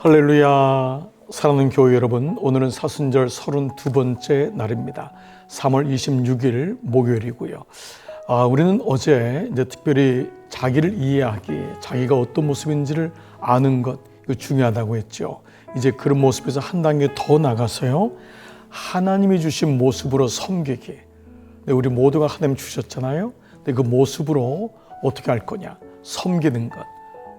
할렐루야. 사랑하는 교회 여러분, 오늘은 사순절 32번째 날입니다. 3월 26일 목요일이고요. 우리는 어제 이제 특별히 자기를 이해하기, 자기가 어떤 모습인지를 아는 것, 이거 중요하다고 했죠. 이제 그런 모습에서 한 단계 더 나가서요, 하나님이 주신 모습으로 섬기기. 우리 모두가 하나님 주셨잖아요. 근데 그 모습으로 어떻게 할 거냐? 섬기는 것.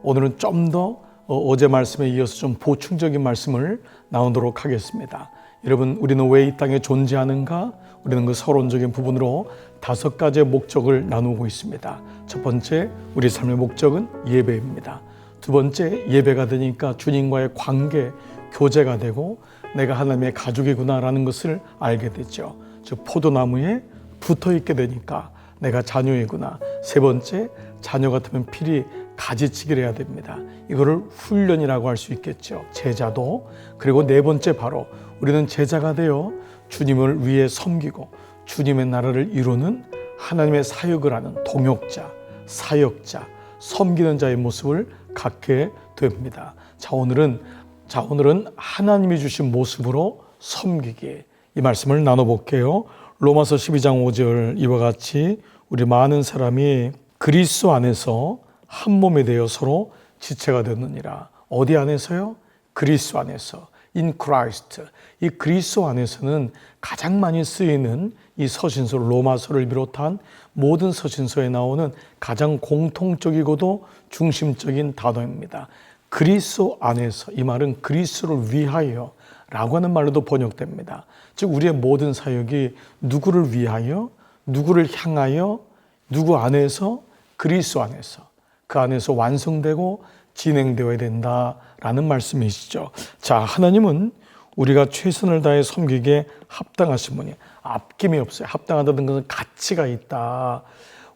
오늘은 좀 더 어제 말씀에 이어서 좀 보충적인 말씀을 나누도록 하겠습니다. 여러분, 우리는 왜 이 땅에 존재하는가? 우리는 그 서론적인 부분으로 5가지의 목적을 나누고 있습니다. 첫 번째, 우리 삶의 목적은 예배입니다. 두 번째, 예배가 되니까 주님과의 관계, 교제가 되고 내가 하나님의 가족이구나라는 것을 알게 되죠. 즉, 포도나무에 붙어 있게 되니까 내가 자녀이구나. 세 번째, 자녀 같으면 필히 가지치기를 해야 됩니다. 이거를 훈련이라고 할 수 있겠죠. 제자도. 그리고 네 번째, 바로 우리는 제자가 되어 주님을 위해 섬기고 주님의 나라를 이루는 하나님의 사역을 하는 동역자, 사역자, 섬기는 자의 모습을 갖게 됩니다. 자, 오늘은 하나님이 주신 모습으로 섬기기, 이 말씀을 나눠볼게요. 로마서 12장 5절, 이와 같이 우리 많은 사람이 그리스도 안에서 한 몸이 되어 서로 지체가 되느니라. 어디 안에서요? 그리스도 안에서. In Christ. 이 그리스도 안에서는 가장 많이 쓰이는 이 서신서, 로마서를 비롯한 모든 서신서에 나오는 가장 공통적이고도 중심적인 단어입니다. 그리스도 안에서. 이 말은 그리스도를 위하여 라고 하는 말로도 번역됩니다. 즉, 우리의 모든 사역이 누구를 위하여, 누구를 향하여, 누구 안에서, 그리스도 안에서, 그 안에서 완성되고 진행되어야 된다라는 말씀이시죠. 자, 하나님은 우리가 최선을 다해 섬기기에 합당하신 분이, 아낌이 없어요. 합당하다는 것은 가치가 있다.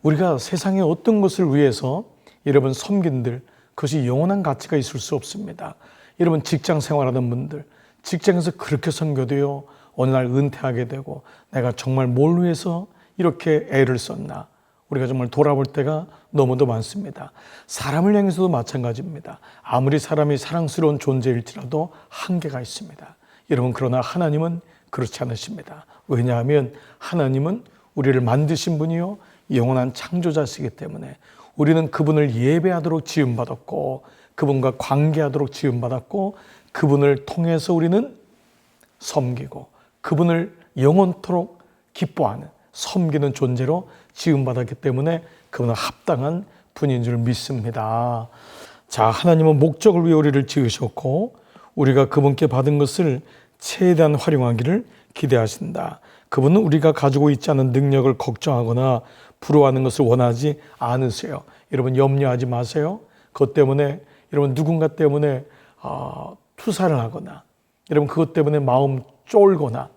우리가 세상의 어떤 것을 위해서 여러분 섬긴들, 그것이 영원한 가치가 있을 수 없습니다. 여러분, 직장 생활하는 분들, 직장에서 그렇게 섬겨도요, 어느 날 은퇴하게 되고 내가 정말 뭘 위해서 이렇게 애를 썼나, 우리가 정말 돌아볼 때가 너무도 많습니다. 사람을 향해서도 마찬가지입니다. 아무리 사람이 사랑스러운 존재일지라도 한계가 있습니다. 여러분, 그러나 하나님은 그렇지 않으십니다. 왜냐하면 하나님은 우리를 만드신 분이요, 영원한 창조자시기 때문에 우리는 그분을 예배하도록 지음받았고, 그분과 관계하도록 지음받았고, 그분을 통해서 우리는 섬기고 그분을 영원토록 기뻐하는, 섬기는 존재로 지음받았기 때문에 그분은 합당한 분인 줄 믿습니다. 자, 하나님은 목적을 위해 우리를 지으셨고 우리가 그분께 받은 것을 최대한 활용하기를 기대하신다. 그분은 우리가 가지고 있지 않은 능력을 걱정하거나 부러워하는 것을 원하지 않으세요. 여러분, 염려하지 마세요. 그것 때문에 여러분 누군가 때문에 투사를 하거나, 여러분 그것 때문에 마음 쫄거나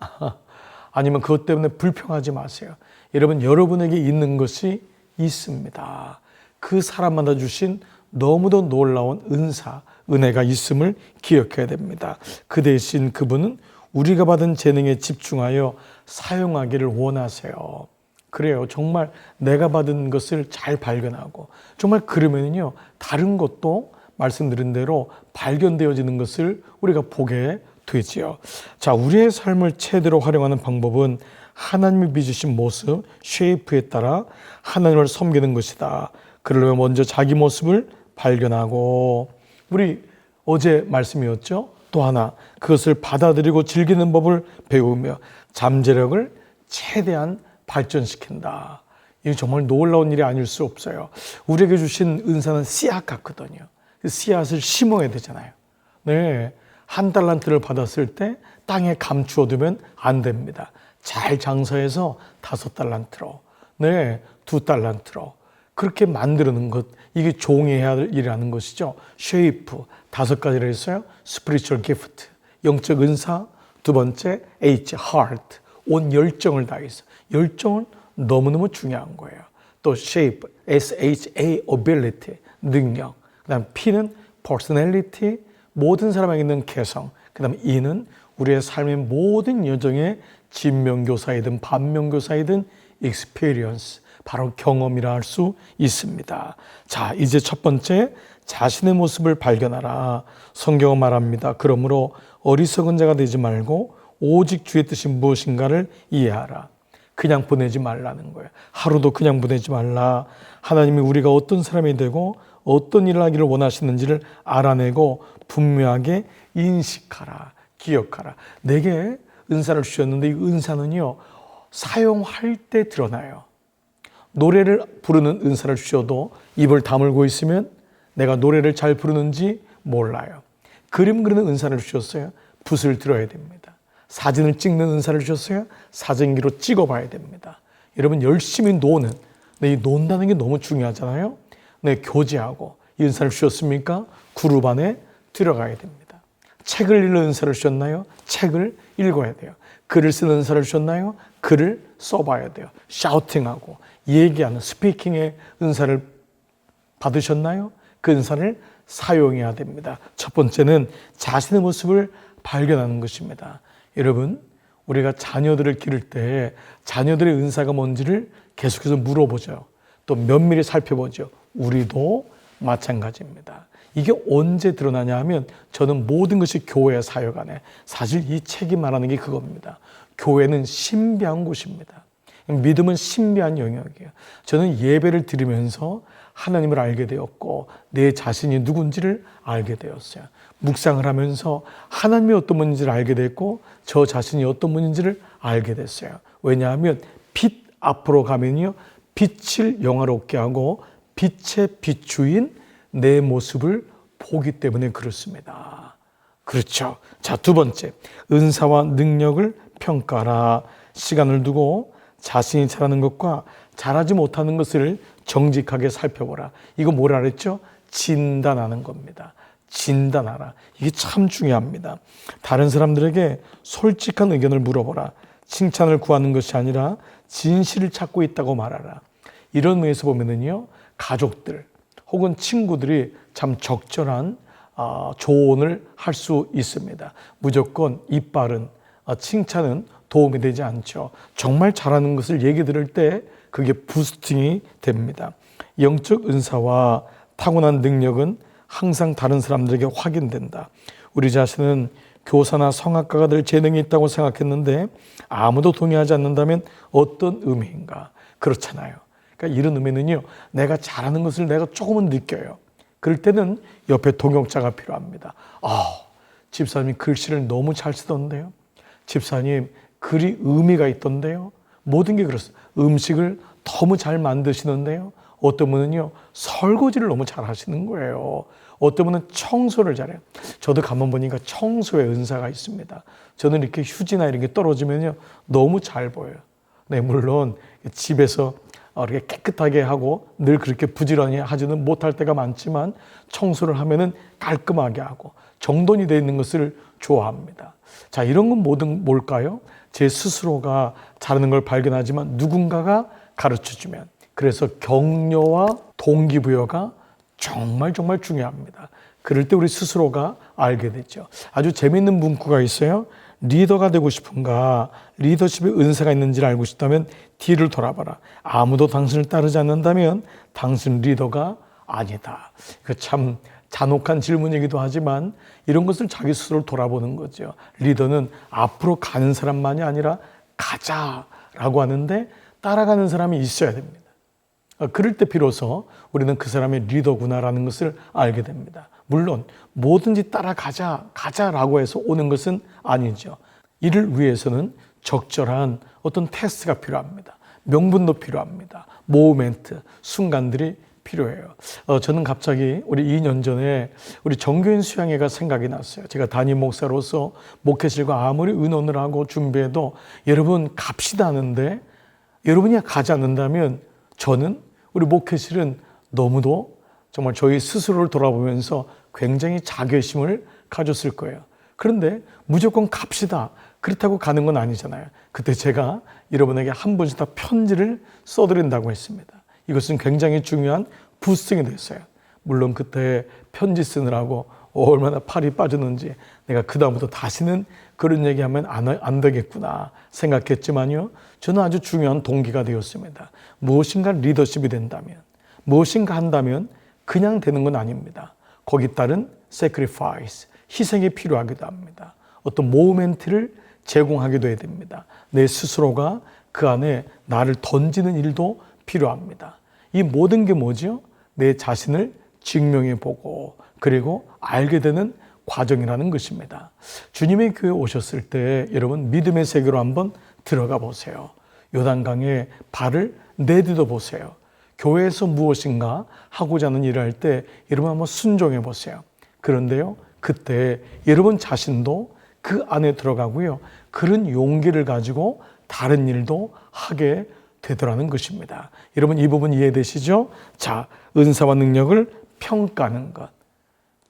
아니면 그것 때문에 불평하지 마세요. 여러분, 여러분에게 있는 것이 있습니다. 그 사람마다 주신 너무도 놀라운 은사, 은혜가 있음을 기억해야 됩니다. 그 대신 그분은 우리가 받은 재능에 집중하여 사용하기를 원하세요. 그래요. 정말 내가 받은 것을 잘 발견하고, 정말 그러면요, 다른 것도 말씀드린 대로 발견되어지는 것을 우리가 보게 되지요. 자, 우리의 삶을 최대로 활용하는 방법은 하나님이 빚으신 모습, 쉐이프에 따라 하나님을 섬기는 것이다. 그러려면 먼저 자기 모습을 발견하고, 우리 어제 말씀이었죠. 또 하나, 그것을 받아들이고 즐기는 법을 배우며 잠재력을 최대한 발전시킨다. 이게 정말 놀라운 일이 아닐 수 없어요. 우리에게 주신 은사는 씨앗 같거든요. 그 씨앗을 심어야 되잖아요. 네, 1달란트를 받았을 때 땅에 감추어두면 안 됩니다. 잘 장사해서 5달란트로, 네, 2달란트로 그렇게 만드는 것, 이게 종이 해야 할 일이라는 것이죠. 쉐이프 5가지를 했어요. 스피리추얼 기프트, 영적 은사. 두 번째, H, heart, 온 열정을 다해서. 열정은 너무너무 중요한 거예요. 또 shape, SHA, ability, 능력. 그 다음 P는 personality, 모든 사람에게 있는 개성. 그 다음 E는 우리의 삶의 모든 여정의 진명교사이든 반면교사이든 experience, 바로 경험이라 할 수 있습니다. 자, 이제 첫 번째, 자신의 모습을 발견하라. 성경은 말합니다. 그러므로 어리석은 자가 되지 말고 오직 주의 뜻이 무엇인가를 이해하라. 그냥 보내지 말라는 거예요. 하루도 그냥 보내지 말라. 하나님이 우리가 어떤 사람이 되고 어떤 일을 하기를 원하시는지를 알아내고 분명하게 인식하라. 기억하라. 내게 은사를 주셨는데 이 은사는요, 사용할 때 드러나요. 노래를 부르는 은사를 주셔도 입을 다물고 있으면 내가 노래를 잘 부르는지 몰라요. 그림 그리는 은사를 주셨어요. 붓을 들어야 됩니다. 사진을 찍는 은사를 주셨어요. 사진기로 찍어봐야 됩니다. 여러분 열심히 노는, 이 논다는 게 너무 중요하잖아요. 교제하고 이 은사를 주셨습니까? 그룹 안에 들어가야 됩니다. 책을 읽는 은사를 주셨나요? 책을 읽어야 돼요. 글을 쓰는 은사를 주셨나요? 글을 써봐야 돼요. 샤우팅하고 얘기하는 스피킹의 은사를 받으셨나요? 그 은사를 사용해야 됩니다. 첫 번째는 자신의 모습을 발견하는 것입니다. 여러분, 우리가 자녀들을 기를 때 자녀들의 은사가 뭔지를 계속해서 물어보죠. 또 면밀히 살펴보죠. 우리도 마찬가지입니다. 이게 언제 드러나냐 하면 저는 모든 것이 교회 사역 안에, 사실 이 책이 말하는 게 그겁니다. 교회는 신비한 곳입니다. 믿음은 신비한 영역이에요. 저는 예배를 드리면서 하나님을 알게 되었고 내 자신이 누군지를 알게 되었어요. 묵상을 하면서 하나님이 어떤 분인지를 알게 됐고 저 자신이 어떤 분인지를 알게 됐어요. 왜냐하면 빛 앞으로 가면요, 빛을 영화롭게 하고 빛의 비추인 내 모습을 보기 때문에 그렇습니다. 그렇죠. 자, 두 번째, 은사와 능력을 평가하라. 시간을 두고 자신이 잘하는 것과 잘하지 못하는 것을 정직하게 살펴보라. 이거 뭐라 그랬죠? 진단하는 겁니다. 진단하라. 이게 참 중요합니다. 다른 사람들에게 솔직한 의견을 물어보라. 칭찬을 구하는 것이 아니라 진실을 찾고 있다고 말하라. 이런 의미에서 보면은요, 가족들 혹은 친구들이 참 적절한 조언을 할 수 있습니다. 무조건 이빨은 칭찬은 도움이 되지 않죠. 정말 잘하는 것을 얘기 들을 때 그게 부스팅이 됩니다. 영적 은사와 타고난 능력은 항상 다른 사람들에게 확인된다. 우리 자신은 교사나 성악가가 될 재능이 있다고 생각했는데 아무도 동의하지 않는다면 어떤 의미인가? 그렇잖아요. 그러니까 이런 의미는요, 내가 잘하는 것을 내가 조금은 느껴요. 그럴 때는 옆에 동역자가 필요합니다. 집사님이 글씨를 너무 잘 쓰던데요. 집사님 글이 의미가 있던데요. 모든 게 그렇습니다. 음식을 너무 잘 만드시는데요. 어떤 분은요, 설거지를 너무 잘 하시는 거예요. 어떤 분은 청소를 잘해요. 저도 가만 보니까 청소에 은사가 있습니다. 저는 이렇게 휴지나 이런 게 떨어지면요, 너무 잘 보여요. 네, 물론 집에서 이렇게 깨끗하게 하고 늘 그렇게 부지런히 하지는 못할 때가 많지만 청소를 하면은 깔끔하게 하고 정돈이 되어 있는 것을 좋아합니다. 자, 이런 건 뭘까요? 제 스스로가 잘하는 걸 발견하지만 누군가가 가르쳐주면, 그래서 격려와 동기부여가 정말 중요합니다. 그럴 때 우리 스스로가 알게 되죠. 아주 재미있는 문구가 있어요. 리더가 되고 싶은가? 리더십의 은사가 있는지를 알고 싶다면 뒤를 돌아봐라. 아무도 당신을 따르지 않는다면 당신 리더가 아니다. 이거 참 잔혹한 질문이기도 하지만 이런 것을 자기 스스로를 돌아보는 거죠. 리더는 앞으로 가는 사람만이 아니라 가자라고 하는데 따라가는 사람이 있어야 됩니다. 그럴 때 비로소 우리는 그 사람의 리더구나라는 것을 알게 됩니다. 물론 뭐든지 가자라고 해서 오는 것은 아니죠. 이를 위해서는 적절한 어떤 테스트가 필요합니다. 명분도 필요합니다. 모멘트, 순간들이 필요해요. 저는 갑자기 우리 2년 전에 우리 정교인 수양회가 생각이 났어요. 제가 담임 목사로서 목회실과 아무리 의논을 하고 준비해도 여러분 갑시다 하는데 여러분이 가지 않는다면 저는 우리 목회실은 너무도 정말 저희 스스로를 돌아보면서 굉장히 자괴심을 가졌을 거예요. 그런데 무조건 갑시다. 그렇다고 가는 건 아니잖아요. 그때 제가 여러분에게 한 번씩 다 편지를 써드린다고 했습니다. 이것은 굉장히 중요한 부스팅이 됐어요. 물론 그때 편지 쓰느라고 얼마나 팔이 빠졌는지 내가 그다음부터 다시는 그런 얘기하면 안 되겠구나 생각했지만요. 저는 아주 중요한 동기가 되었습니다. 무엇인가 리더십이 된다면, 무엇인가 한다면 그냥 되는 건 아닙니다. 거기 따른 sacrifice, 희생이 필요하기도 합니다. 어떤 모멘트를 제공하기도 해야 됩니다. 내 스스로가 그 안에 나를 던지는 일도 필요합니다. 이 모든 게 뭐죠? 내 자신을 증명해 보고 그리고 알게 되는 과정이라는 것입니다. 주님의 교회에 오셨을 때 여러분 믿음의 세계로 한번 들어가 보세요. 요단강에 발을 내딛어 보세요. 교회에서 무엇인가 하고자 하는 일을 할 때 여러분 한번 순종해 보세요. 그런데요, 그때 여러분 자신도 그 안에 들어가고요. 그런 용기를 가지고 다른 일도 하게 되더라는 것입니다. 여러분 이 부분 이해되시죠? 자, 은사와 능력을 평가하는 것.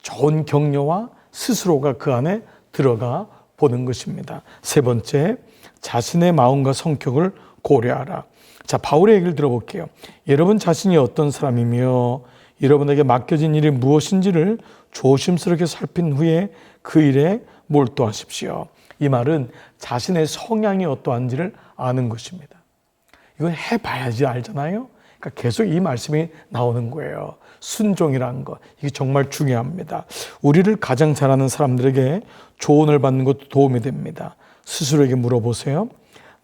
좋은 격려와 스스로가 그 안에 들어가 보는 것입니다. 세 번째, 자신의 마음과 성격을 고려하라. 자, 바울의 얘기를 들어볼게요. 여러분 자신이 어떤 사람이며 여러분에게 맡겨진 일이 무엇인지를 조심스럽게 살핀 후에 그 일에 몰두하십시오. 이 말은 자신의 성향이 어떠한지를 아는 것입니다. 이건 해봐야지 알잖아요. 그러니까 계속 이 말씀이 나오는 거예요. 순종이라는 것, 이게 정말 중요합니다. 우리를 가장 잘하는 사람들에게 조언을 받는 것도 도움이 됩니다. 스스로에게 물어보세요.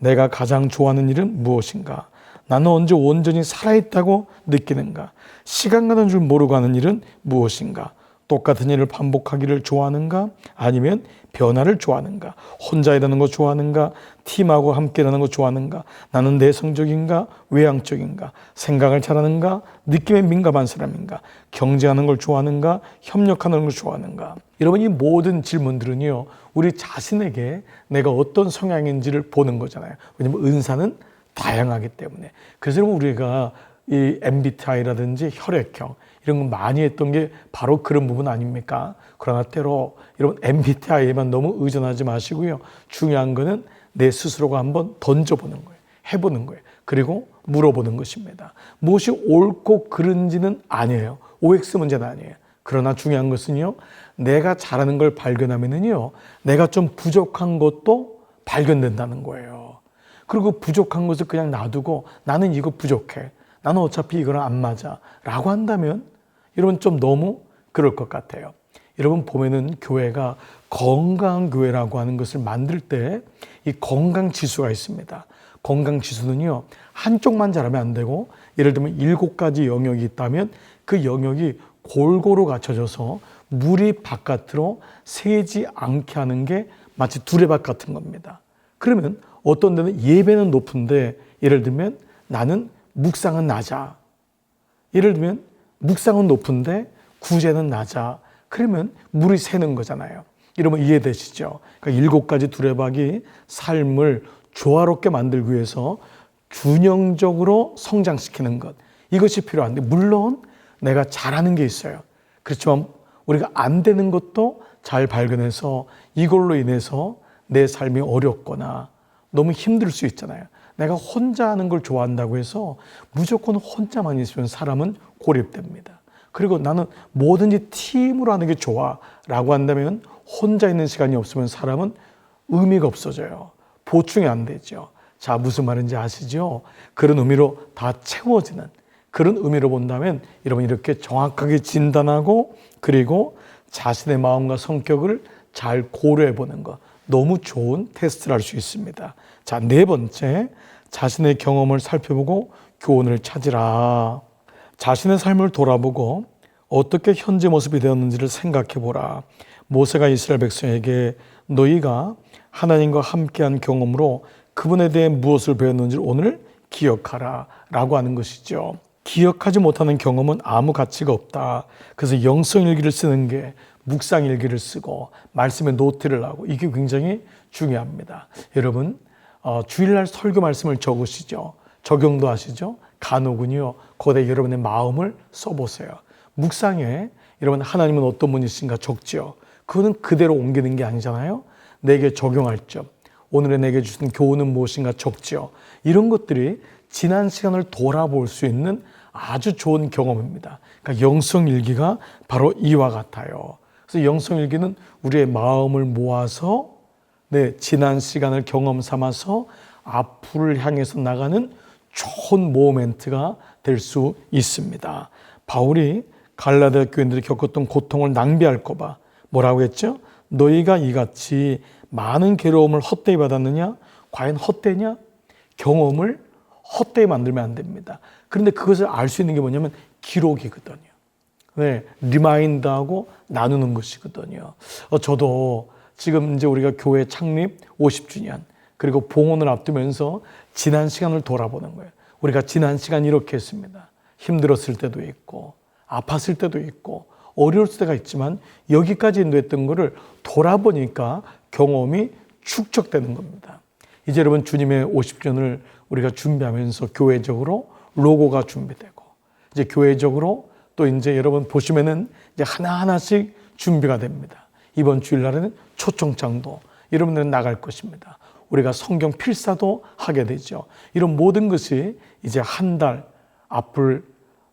내가 가장 좋아하는 일은 무엇인가? 나는 언제 온전히 살아있다고 느끼는가? 시간 가는 줄 모르고 하는 일은 무엇인가? 똑같은 일을 반복하기를 좋아하는가? 아니면 변화를 좋아하는가? 혼자 일하는 거 좋아하는가? 팀하고 함께 일하는 거 좋아하는가? 나는 내성적인가? 외향적인가? 생각을 잘하는가? 느낌에 민감한 사람인가? 경쟁하는 걸 좋아하는가? 협력하는 걸 좋아하는가? 여러분, 이 모든 질문들은요, 우리 자신에게 내가 어떤 성향인지를 보는 거잖아요. 왜냐하면 은사는 다양하기 때문에. 그래서 우리가 이 MBTI라든지 혈액형 이런 거 많이 했던 게 바로 그런 부분 아닙니까? 그러나 때로 여러분 MBTI에만 너무 의존하지 마시고요. 중요한 거는 내 스스로가 한번 던져보는 거예요. 해보는 거예요. 그리고 물어보는 것입니다. 무엇이 옳고 그른지는 아니에요. OX 문제는 아니에요. 그러나 중요한 것은요. 내가 잘하는 걸 발견하면은요. 내가 좀 부족한 것도 발견된다는 거예요. 그리고 부족한 것을 그냥 놔두고 나는 이거 부족해. 나는 어차피 이거랑 안 맞아. 라고 한다면 여러분 좀 너무 그럴 것 같아요. 여러분 보면은 교회가 건강한 교회라고 하는 것을 만들 때 이 건강 지수가 있습니다. 건강 지수는요. 한쪽만 잘하면 안 되고 예를 들면 7가지 영역이 있다면 그 영역이 골고루 갖춰져서 물이 바깥으로 새지 않게 하는 게 마치 두레박 같은 겁니다. 그러면 어떤 데는 예배는 높은데 예를 들면 나는 묵상은 낮아. 예를 들면 묵상은 높은데 구제는 낮아. 그러면 물이 새는 거잖아요. 이러면 이해되시죠? 그러니까 7가지 두레박이 삶을 조화롭게 만들기 위해서 균형적으로 성장시키는 것. 이것이 필요한데 물론 내가 잘하는 게 있어요. 그렇지만 우리가 안 되는 것도 잘 발견해서 이걸로 인해서 내 삶이 어렵거나 너무 힘들 수 있잖아요. 내가 혼자 하는 걸 좋아한다고 해서 무조건 혼자만 있으면 사람은 고립됩니다. 그리고 나는 뭐든지 팀으로 하는 게 좋아라고 한다면 혼자 있는 시간이 없으면 사람은 의미가 없어져요. 보충이 안 되죠. 자, 무슨 말인지 아시죠? 그런 의미로 다 채워지는 그런 의미로 본다면 여러분 이렇게 정확하게 진단하고 그리고 자신의 마음과 성격을 잘 고려해 보는 것 너무 좋은 테스트를 할 수 있습니다. 자, 네 번째, 자신의 경험을 살펴보고 교훈을 찾으라. 자신의 삶을 돌아보고 어떻게 현재 모습이 되었는지를 생각해 보라. 모세가 이스라엘 백성에게 너희가 하나님과 함께한 경험으로 그분에 대해 무엇을 배웠는지를 오늘 기억하라 라고 하는 것이죠. 기억하지 못하는 경험은 아무 가치가 없다. 그래서 영성일기를 쓰는 게 묵상일기를 쓰고 말씀에 노트를 하고 이게 굉장히 중요합니다. 여러분 주일날 설교 말씀을 적으시죠. 적용도 하시죠. 간혹은요. 거기에 여러분의 마음을 써보세요. 묵상에 여러분 하나님은 어떤 분이신가 적지요. 그거는 그대로 옮기는 게 아니잖아요. 내게 적용할 점. 오늘의 내게 주신 교훈은 무엇인가 적지요. 이런 것들이 지난 시간을 돌아볼 수 있는 아주 좋은 경험입니다. 그러니까 영성일기가 바로 이와 같아요. 그래서 영성일기는 우리의 마음을 모아서 지난 시간을 경험 삼아서 앞을 향해서 나가는 좋은 모멘트가 될 수 있습니다. 바울이 갈라디아 교인들이 겪었던 고통을 낭비할까 봐 뭐라고 했죠? 너희가 이같이 많은 괴로움을 헛되이 받았느냐? 과연 헛되냐? 경험을 헛되이 만들면 안 됩니다. 그런데 그것을 알 수 있는 게 뭐냐면 기록이거든요. 네, 리마인드하고 나누는 것이거든요. 저도 지금 이제 우리가 교회 창립 50주년 그리고 봉헌을 앞두면서 지난 시간을 돌아보는 거예요. 우리가 지난 시간 이렇게 했습니다. 힘들었을 때도 있고 아팠을 때도 있고 어려울 때가 있지만 여기까지 인도했던 거를 돌아보니까 경험이 축적되는 겁니다. 이제 여러분 주님의 50주년을 우리가 준비하면서 교회적으로 로고가 준비되고 이제 교회적으로 또 이제 여러분 보시면은 이제 하나하나씩 준비가 됩니다. 이번 주일날에는 초청장도 여러분들은 나갈 것입니다. 우리가 성경 필사도 하게 되죠. 이런 모든 것이 이제 한 달 앞을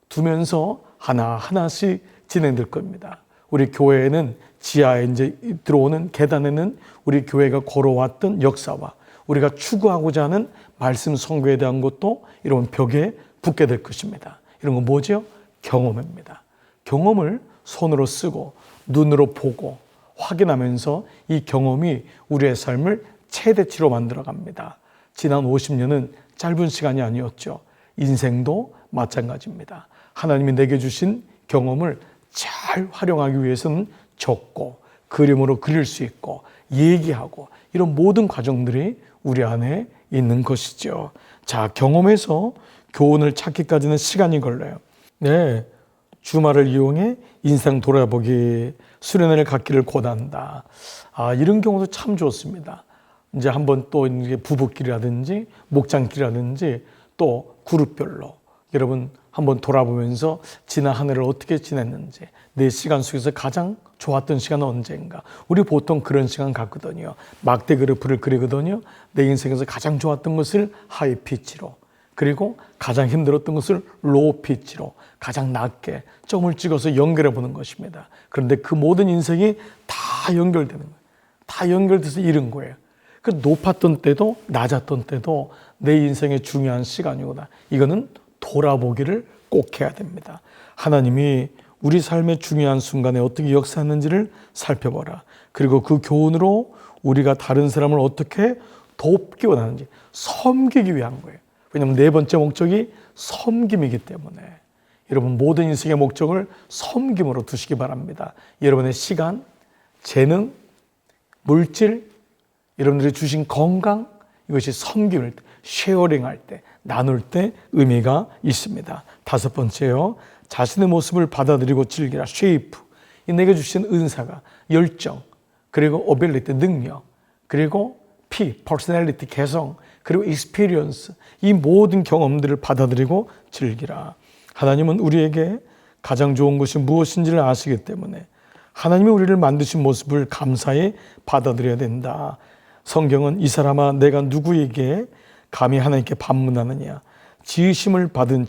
두면서 하나하나씩 진행될 겁니다. 우리 교회에는 지하에 이제 들어오는 계단에는 우리 교회가 걸어왔던 역사와 우리가 추구하고자 하는 말씀 선교에 대한 것도 이런 벽에 붙게 될 것입니다. 이런 건 뭐죠? 경험입니다. 경험을 손으로 쓰고 눈으로 보고 확인하면서 이 경험이 우리의 삶을 최대치로 만들어 갑니다. 지난 50년은 짧은 시간이 아니었죠. 인생도 마찬가지입니다. 하나님이 내게 주신 경험을 잘 활용하기 위해서는 적고 그림으로 그릴 수 있고 얘기하고 이런 모든 과정들이 우리 안에 있는 것이죠. 자, 경험에서 교훈을 찾기까지는 시간이 걸려요. 네, 주말을 이용해 인생 돌아보기 수련회를 갖기를 권한다. 이런 경우도 참 좋습니다. 이제 한번 또 이제 부부끼리라든지 목장끼리라든지 또 그룹별로 여러분 한번 돌아보면서 지난 한 해를 어떻게 지냈는지 내 시간 속에서 가장 좋았던 시간은 언제인가. 우리 보통 그런 시간 갖거든요. 막대 그래프를 그리거든요. 내 인생에서 가장 좋았던 것을 하이 피치로 그리고 가장 힘들었던 것을 로우 피치로 가장 낮게 점을 찍어서 연결해 보는 것입니다. 그런데 그 모든 인생이 다 연결되는 거예요. 다 연결돼서 이런 거예요. 그 높았던 때도 낮았던 때도 내 인생의 중요한 시간이구나. 이거는 돌아보기를 꼭 해야 됩니다. 하나님이 우리 삶의 중요한 순간에 어떻게 역사했는지를 살펴보라. 그리고 그 교훈으로 우리가 다른 사람을 어떻게 돕기 원하는지 섬기기 위한 거예요. 왜냐하면 네 번째 목적이 섬김이기 때문에 여러분 모든 인생의 목적을 섬김으로 두시기 바랍니다. 여러분의 시간, 재능, 물질, 여러분들이 주신 건강 이것이 섬김을 때, 쉐어링할 때, 나눌 때 의미가 있습니다. 다섯 번째요. 자신의 모습을 받아들이고 즐기라. 쉐이프. 내게 주신 은사가 열정, 그리고 어빌리티, 능력, 그리고 퍼스널리티, 개성, 그리고 익스피리언스. 이 모든 경험들을 받아들이고 즐기라. 하나님은 우리에게 가장 좋은 것이 무엇인지를 아시기 때문에 하나님이 우리를 만드신 모습을 감사히 받아들여야 된다. 성경은 이 사람아 내가 누구에게 감히 하나님께 반문하느냐. 지음을 받은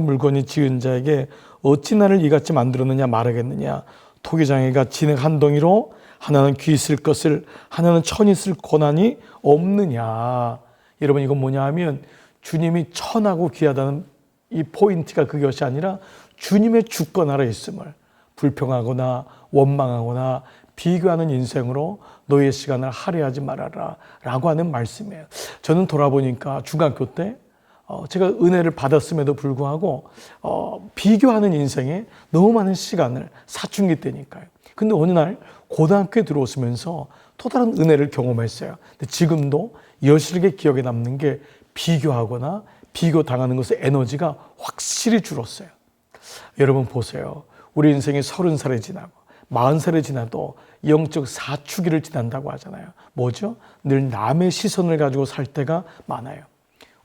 물건이 지은 자에게 어찌 나를 이같이 만들었느냐 말하겠느냐. 토기장애가 진흙 한 덩이로 하나는 귀 쓸 것을 하나는 천이 쓸 권한이 없느냐. 여러분 이건 뭐냐 하면 주님이 천하고 귀하다는 이 포인트가 그것이 아니라 주님의 주권 아래 있음을 불평하거나 원망하거나 비교하는 인생으로 너의 시간을 할애하지 말아라 라고 하는 말씀이에요. 저는 돌아보니까 중학교 때 제가 은혜를 받았음에도 불구하고 비교하는 인생에 너무 많은 시간을 사춘기 때니까요. 근데 어느 날 고등학교에 들어오면서 또 다른 은혜를 경험했어요. 근데 지금도 여실하게 기억에 남는 게 비교하거나 비교당하는 것의 에너지가 확실히 줄었어요. 여러분 보세요. 우리 인생이 30살이 지나고 40살이 지나도 영적 사춘기를 지난다고 하잖아요. 뭐죠? 늘 남의 시선을 가지고 살 때가 많아요.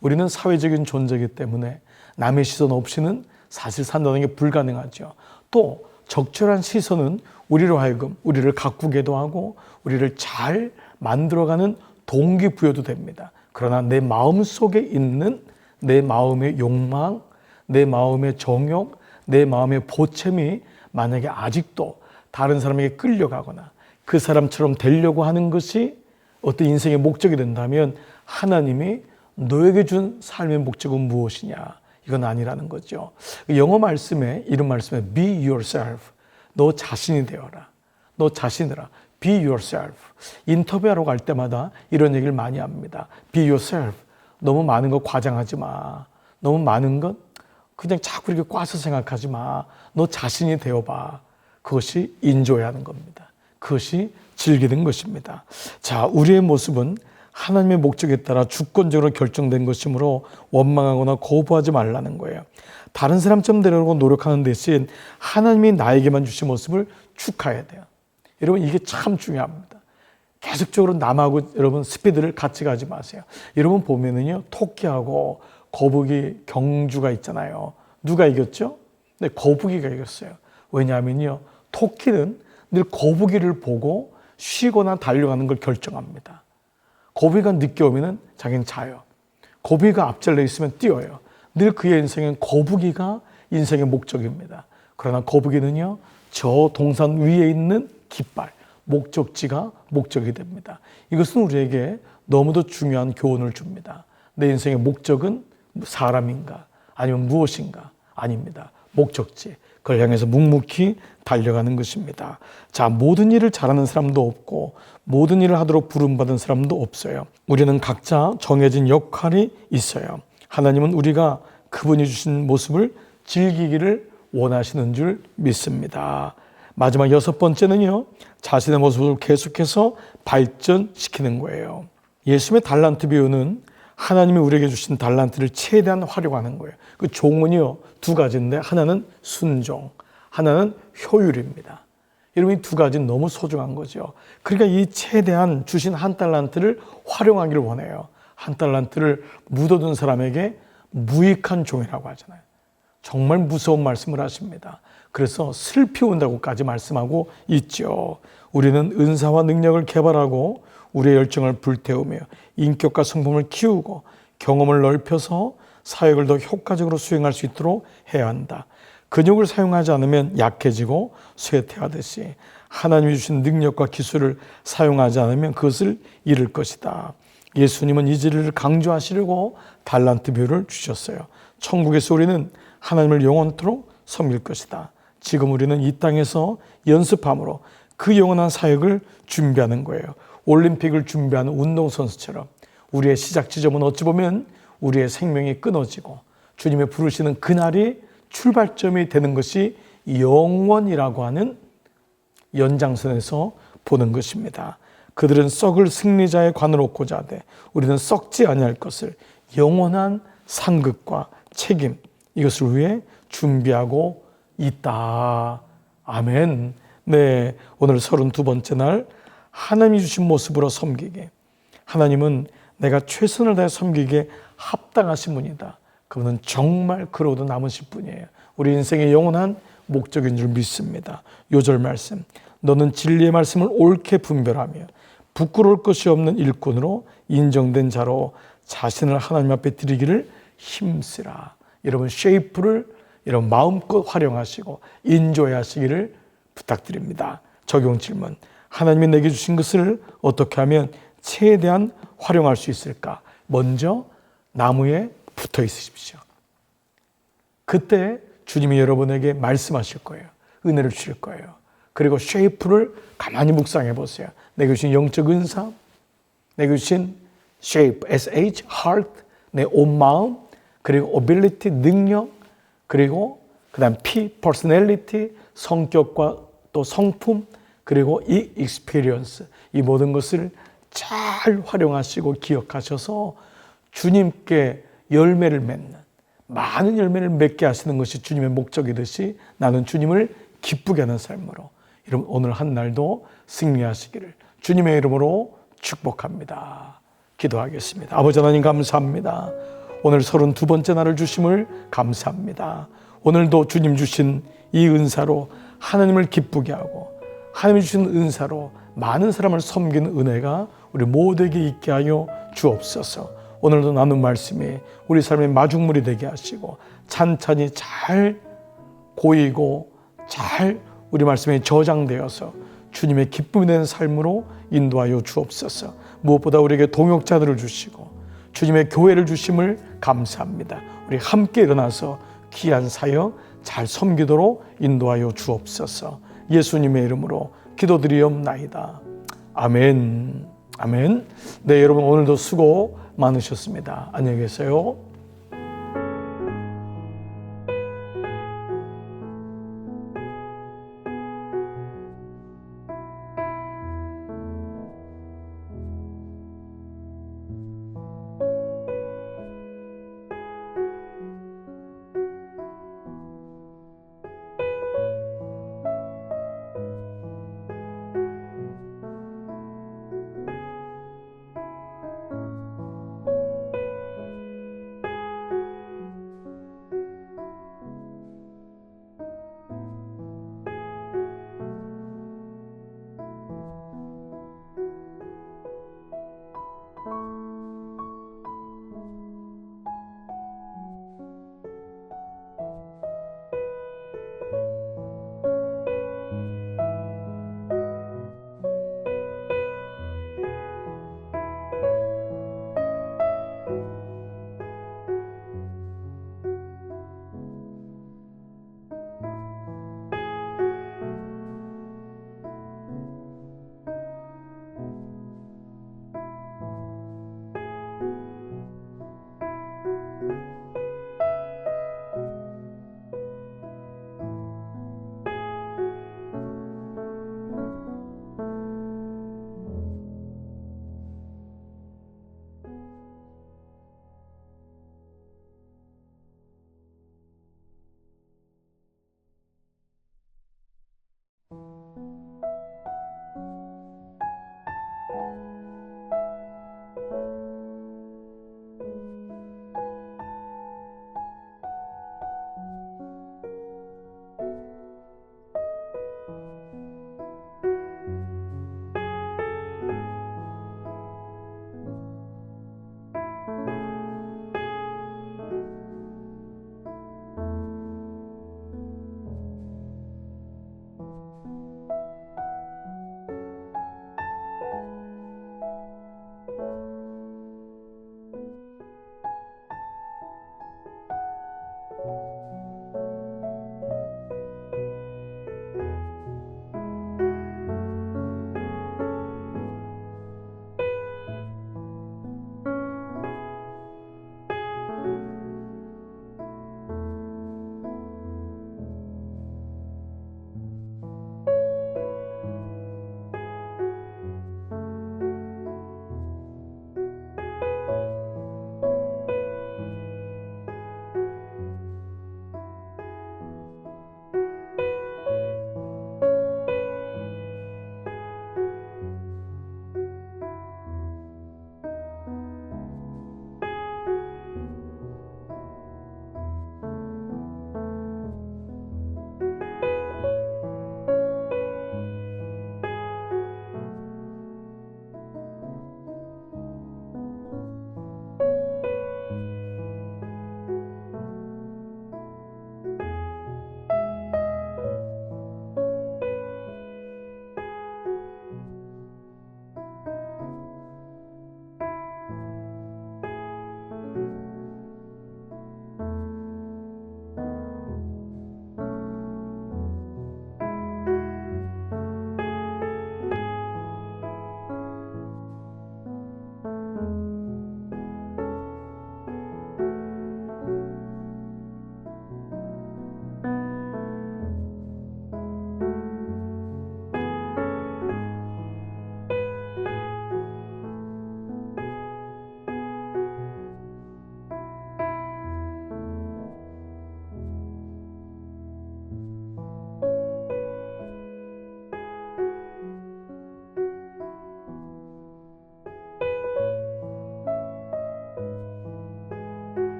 우리는 사회적인 존재이기 때문에 남의 시선 없이는 사실 산다는 게 불가능하죠. 또 적절한 시선은 우리로 하여금 우리를 가꾸기도 하고 우리를 잘 만들어가는 동기부여도 됩니다. 그러나 내 마음 속에 있는 내 마음의 욕망, 내 마음의 정욕, 내 마음의 보챔이 만약에 아직도 다른 사람에게 끌려가거나 그 사람처럼 되려고 하는 것이 어떤 인생의 목적이 된다면 하나님이 너에게 준 삶의 목적은 무엇이냐? 이건 아니라는 거죠. 영어 말씀에 이런 말씀에 be yourself. 너 자신이 되어라. 너 자신이라. be yourself. 인터뷰하러 갈 때마다 이런 얘기를 많이 합니다. be yourself. 너무 많은 거 과장하지 마. 너무 많은 것 그냥 자꾸 이렇게 꽈서 생각하지 마. 너 자신이 되어봐. 그것이 인조하는 겁니다. 그것이 즐기는 것입니다. 자, 우리의 모습은 하나님의 목적에 따라 주권적으로 결정된 것이므로 원망하거나 거부하지 말라는 거예요. 다른 사람처럼 되려고 노력하는 대신 하나님이 나에게만 주신 모습을 축하해야 돼요. 여러분, 이게 참 중요합니다. 계속적으로 남하고 여러분 스피드를 같이 가지 마세요. 여러분 보면은요, 토끼하고 거북이 경주가 있잖아요. 누가 이겼죠? 네, 거북이가 이겼어요. 왜냐하면요, 토끼는 늘 거북이를 보고 쉬거나 달려가는 걸 결정합니다. 거북이가 늦게 오면은 자기는 자요. 거북이가 앞잘려 있으면 뛰어요. 늘 그의 인생은 거북이가 인생의 목적입니다. 그러나 거북이는요, 저 동산 위에 있는 깃발, 목적지가 목적이 됩니다. 이것은 우리에게 너무도 중요한 교훈을 줍니다. 내 인생의 목적은 사람인가 아니면 무엇인가? 아닙니다. 목적지. 그걸 향해서 묵묵히 달려가는 것입니다. 자, 모든 일을 잘하는 사람도 없고 모든 일을 하도록 부름받은 사람도 없어요. 우리는 각자 정해진 역할이 있어요. 하나님은 우리가 그분이 주신 모습을 즐기기를 원하시는 줄 믿습니다. 마지막 6번째는요, 자신의 모습을 계속해서 발전시키는 거예요. 예수님의 달란트 비유는 하나님이 우리에게 주신 달란트를 최대한 활용하는 거예요. 그 종은요, 두 가지인데 하나는 순종, 하나는 효율입니다. 여러분, 이 두 가지는 너무 소중한 거죠. 그러니까 이 최대한 주신 한 달란트를 활용하기를 원해요. 한 달란트를 묻어둔 사람에게 무익한 종이라고 하잖아요. 정말 무서운 말씀을 하십니다. 그래서 슬피 온다고까지 말씀하고 있죠. 우리는 은사와 능력을 개발하고 우리의 열정을 불태우며 인격과 성품을 키우고 경험을 넓혀서 사역을 더 효과적으로 수행할 수 있도록 해야 한다. 근육을 사용하지 않으면 약해지고 쇠퇴하듯이 하나님이 주신 능력과 기술을 사용하지 않으면 그것을 잃을 것이다. 예수님은 이 진리를 강조하시려고 달란트 비유를 주셨어요. 천국에서 우리는 하나님을 영원토록 섬길 것이다. 지금 우리는 이 땅에서 연습함으로 그 영원한 사역을 준비하는 거예요. 올림픽을 준비하는 운동선수처럼 우리의 시작 지점은 어찌 보면 우리의 생명이 끊어지고 주님의 부르시는 그날이 출발점이 되는 것이 영원이라고 하는 연장선에서 보는 것입니다. 그들은 썩을 승리자의 관을 얻고자 하되 우리는 썩지 아니할 것을 영원한 상급과 책임, 이것을 위해 준비하고 있다. 아멘. 네, 오늘 32번째 날 하나님이 주신 모습으로 섬기게. 하나님은 내가 최선을 다해 섬기기에 합당하신 분이다. 그분은 정말 그러고도 남으실 분이에요. 우리 인생의 영원한 목적인 줄 믿습니다. 요절 말씀. 너는 진리의 말씀을 옳게 분별하며 부끄러울 것이 없는 일꾼으로 인정된 자로 자신을 하나님 앞에 드리기를 힘쓰라. 여러분, 쉐이프를 여러분 마음껏 활용하시고 인조하시기를 부탁드립니다. 적용 질문. 하나님이 내게 주신 것을 어떻게 하면 최대한 활용할 수 있을까? 먼저 나무에 붙어 있으십시오. 그때 주님이 여러분에게 말씀하실 거예요. 은혜를 주실 거예요. 그리고 쉐이프를 가만히 묵상해 보세요. 내게 주신 영적 은사, 내게 주신 shape, SH, heart, 내 온 마음, 그리고 ability, 능력, 그리고 그 다음 P, personality, 성격과 또 성품, 그리고 이 experience, 이 모든 것을 잘 활용하시고 기억하셔서 주님께 열매를 맺는, 많은 열매를 맺게 하시는 것이 주님의 목적이듯이 나는 주님을 기쁘게 하는 삶으로 여러분 오늘 한 날도 승리하시기를 주님의 이름으로 축복합니다. 기도하겠습니다. 아버지 하나님 감사합니다. 오늘 32번째 날을 주심을 감사합니다. 오늘도 주님 주신 이 은사로 하나님을 기쁘게 하고 하나님이 주신 은사로 많은 사람을 섬기는 은혜가 우리 모두에게 있게 하여 주옵소서. 오늘도 나눈 말씀이 우리 삶의 마중물이 되게 하시고 찬찬히 잘 고이고 잘 우리 말씀에 저장되어서 주님의 기쁨이 되는 삶으로 인도하여 주옵소서. 무엇보다 우리에게 동역자들을 주시고 주님의 교회를 주심을 감사합니다. 우리 함께 일어나서 귀한 사역 잘 섬기도록 인도하여 주옵소서. 예수님의 이름으로 기도드리옵나이다. 아멘. 아멘. 네, 여러분 오늘도 수고 많으셨습니다. 안녕히 계세요.